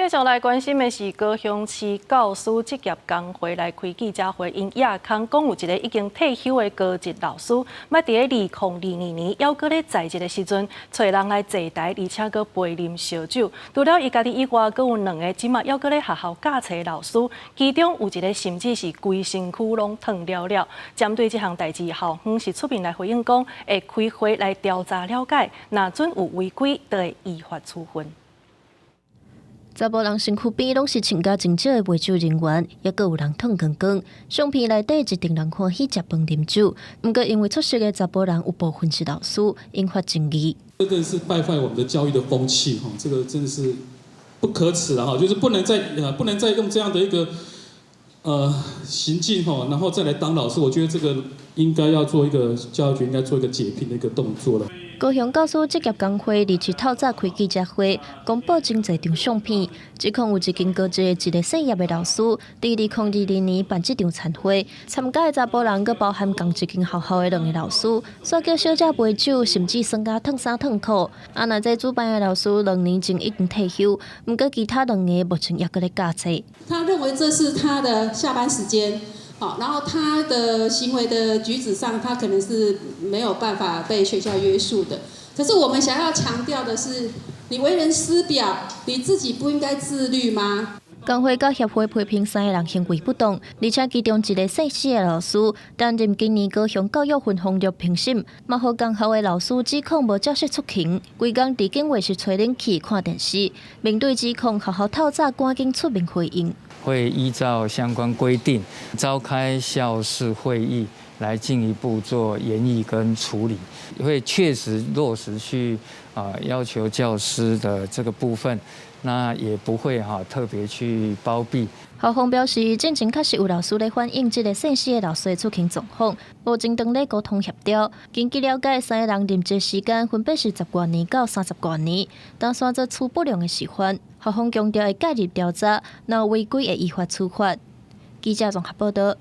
继续来关心的是高雄市教师职业工会来开记者会，因亚康讲有一个已经退休的高职老师，要伫2022年还阁咧在职的时阵，找人来坐台，而且阁陪啉烧酒。除了伊家己以外，阁有2个即马还阁咧学校教册的老师，其中有一个甚至是规身躯拢烫了了。针对这项代志，校方是出面来回应讲，会开会来调查了解，若准有违规，就会依法处分。 查甫人身躯边拢是穿甲真少的陪酒人员，也阁有人烫光光。相片内底一定人欢喜食饭啉酒，不过因为出席的查甫人有部分是老师，引发争议。这个是败坏我们的教育的风气哈，这个真的是不可耻了哈，就是不能再用这样的一个行径哈，然后再来当老师，我觉得这个应该要做一个教育局应该做一个解聘的一个动作了。 高雄教师职业工会日前透早开记者会，公布真侪张相片，指控有一间高职的一个姓叶的老师，伫2022年办这场餐会，参加的查甫人，佮包含同一间学校的2个老师，煞叫小姐陪酒，甚至算甲烫衫烫裤。那这主办的老师2年前已经退休，不过其他2个目前也搁咧教册。他认为这是他的下班时间。 好，然后他的行为的举止上，他可能是没有办法被学校约束的。可是我们想要强调的是，你为人师表，你自己不应该自律吗？ 工会甲协会批评3个人行为不当，而且其中一个姓施的老师担任今年高雄教育分红率评审，嘛互工校的老师指控无照实出勤，规工伫警卫室吹冷气看电视。面对指控，学校透早赶紧出面回应。 会依照相关规定召开校事会议，来进一步做研议跟处理，会确实落实去要求教师的这个部分，那也不会特别去包庇。校方表示，之前确实有老师咧反映这个姓施的老师的出勤状况，目前正咧沟通协调。根据了解，3个人任职时间分别是10多年到30多年，打算做处不良的示范。校方强调会介入调查，若有违规会依法处罚。记者综合报道。